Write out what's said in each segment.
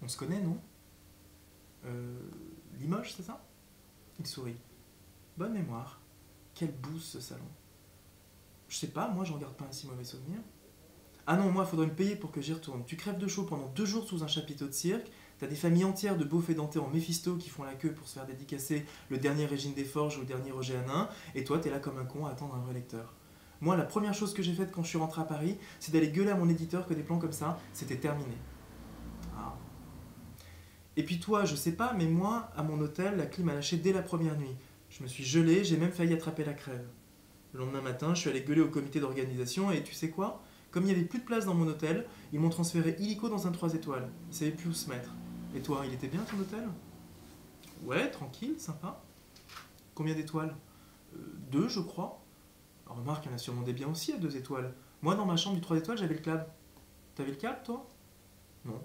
On se connaît, non? Limoges, c'est ça? Il sourit. Bonne mémoire. Quelle bouse ce salon. Je sais pas, moi j'en garde pas un si mauvais souvenir. Ah non, moi faudrait me payer pour que j'y retourne. Tu crèves de chaud pendant 2 jours sous un chapiteau de cirque, t'as des familles entières de beaufs édentés en Méphisto qui font la queue pour se faire dédicacer le dernier Régine des Forges ou le dernier Roger Hanin, et toi t'es là comme un con à attendre un vrai lecteur. Moi, la première chose que j'ai faite quand je suis rentré à Paris, c'est d'aller gueuler à mon éditeur que des plans comme ça, c'était terminé. Ah. Et puis toi, je sais pas, mais moi, à mon hôtel, la clim a lâché dès la première nuit. Je me suis gelé, j'ai même failli attraper la crève. Le lendemain matin, je suis allé gueuler au comité d'organisation et tu sais quoi? Comme il n'y avait plus de place dans mon hôtel, ils m'ont transféré illico dans un 3 étoiles. Ils savaient plus où se mettre. Et toi, il était bien ton hôtel? Ouais, tranquille, sympa. Combien d'étoiles? Deux, je crois. Alors, remarque, il y en a sûrement des biens aussi à 2 étoiles. Moi, dans ma chambre du 3 étoiles, j'avais le câble. T'avais le câble, toi? Non.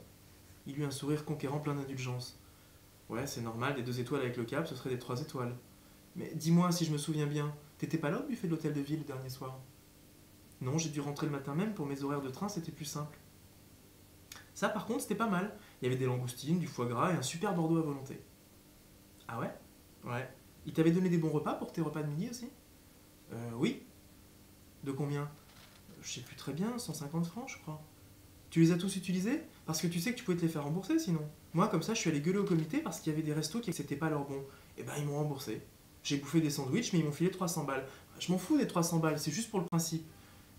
Il eut un sourire conquérant plein d'indulgence. Ouais, c'est normal, des 2 étoiles avec le câble, ce serait des 3 étoiles. Mais dis-moi si je me souviens bien, t'étais pas là au buffet de l'hôtel de ville le dernier soir? Non, j'ai dû rentrer le matin même, pour mes horaires de train, c'était plus simple. Ça, par contre, c'était pas mal. Il y avait des langoustines, du foie gras et un super bordeaux à volonté. Ah ouais? Ouais. Il t'avait donné des bons repas pour tes repas de midi aussi? Oui. De combien? Je sais plus très bien, 150 francs, je crois. Tu les as tous utilisés? Parce que tu sais que tu pouvais te les faire rembourser sinon. Moi, comme ça, je suis allé gueuler au comité parce qu'il y avait des restos qui acceptaient pas leur bon. Et ben, ils m'ont remboursé. J'ai bouffé des sandwichs, mais ils m'ont filé 300 balles. Je m'en fous des 300 balles, c'est juste pour le principe.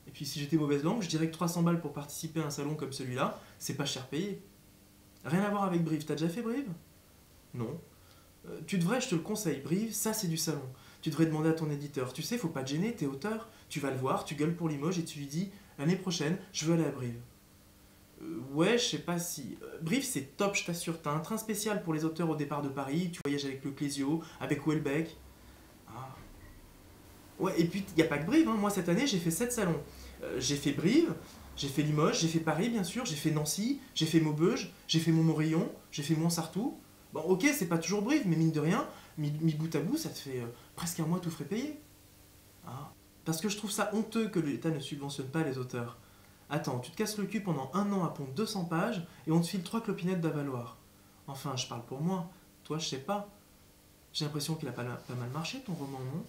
Et puis, si j'étais mauvaise langue, je dirais que 300 balles pour participer à un salon comme celui-là, c'est pas cher payé. Rien à voir avec Brive. T'as déjà fait Brive? Non. Tu devrais, je te le conseille, Brive, ça c'est du salon. Tu devrais demander à ton éditeur. Tu sais, faut pas te gêner, t'es auteur. Tu vas le voir, tu gueules pour Limoges et tu lui dis l'année prochaine, je veux aller à Brive. Ouais, je sais pas si. Brive, c'est top, je t'assure. T'as un train spécial pour les auteurs au départ de Paris. Tu voyages avec le Clésio, avec Houellebecq. Ah. Ouais, et puis il y a pas que Brive, hein. Moi cette année, j'ai fait 7 salons. J'ai fait Brive, j'ai fait Limoges, j'ai fait Paris, bien sûr, j'ai fait Nancy, j'ai fait Maubeuge, j'ai fait Montmorillon, j'ai fait Montsartou. Bon, ok, c'est pas toujours Brive, mais mine de rien, mis bout à bout, ça te fait presque un mois tout frais payé. Ah. Parce que je trouve ça honteux que l'État ne subventionne pas les auteurs. Attends, tu te casses le cul pendant un an à pondre 200 pages et on te file 3 clopinettes d'avaloir. Enfin, je parle pour moi. Toi, je sais pas. J'ai l'impression qu'il a pas mal marché ton roman, non?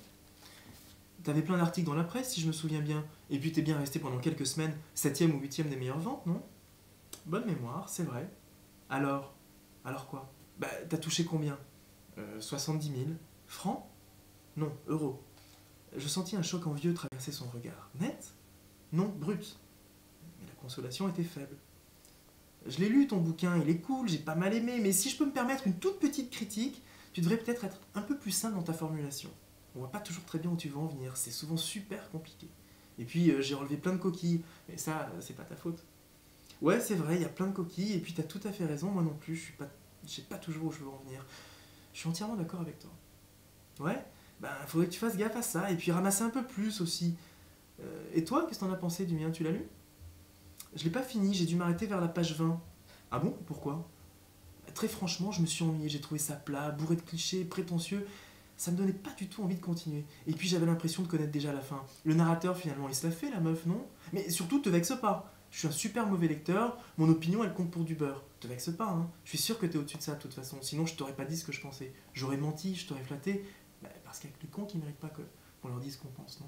T'avais plein d'articles dans la presse, si je me souviens bien. Et puis t'es bien resté pendant quelques semaines, septième ou huitième des meilleures ventes, non? Bonne mémoire, c'est vrai. Alors? Alors quoi? Bah, t'as touché combien? 70 000. Francs? Non, euros. Je sentis un choc envieux traverser son regard. Net? Non, brut. Mais la consolation était faible. Je l'ai lu ton bouquin, il est cool, j'ai pas mal aimé, mais si je peux me permettre une toute petite critique, tu devrais peut-être être un peu plus simple dans ta formulation. On voit pas toujours très bien où tu veux en venir, c'est souvent super compliqué. Et puis j'ai relevé plein de coquilles, mais ça, c'est pas ta faute. Ouais, c'est vrai, il y a plein de coquilles, et puis t'as tout à fait raison, moi non plus, je sais pas toujours où je veux en venir. Je suis entièrement d'accord avec toi. Ouais, ben faudrait que tu fasses gaffe à ça, et puis ramasser un peu plus aussi. Et toi, qu'est-ce que t'en as pensé du mien, tu l'as lu? Je l'ai pas fini, j'ai dû m'arrêter vers la page 20. Ah bon? Pourquoi? Très franchement, je me suis ennuyé, j'ai trouvé ça plat, bourré de clichés, prétentieux. Ça me donnait pas du tout envie de continuer. Et puis j'avais l'impression de connaître déjà la fin. Le narrateur, finalement, il se l'a fait, la meuf, non? Mais surtout, te vexe pas. Je suis un super mauvais lecteur, mon opinion, elle compte pour du beurre. Te vexe pas, hein. Je suis sûr que t'es au-dessus de ça, de toute façon. Sinon, je t'aurais pas dit ce que je pensais. J'aurais menti, je t'aurais flatté. Bah, parce qu'il y a que les cons qui méritent pas qu'on leur dise ce qu'on pense, non?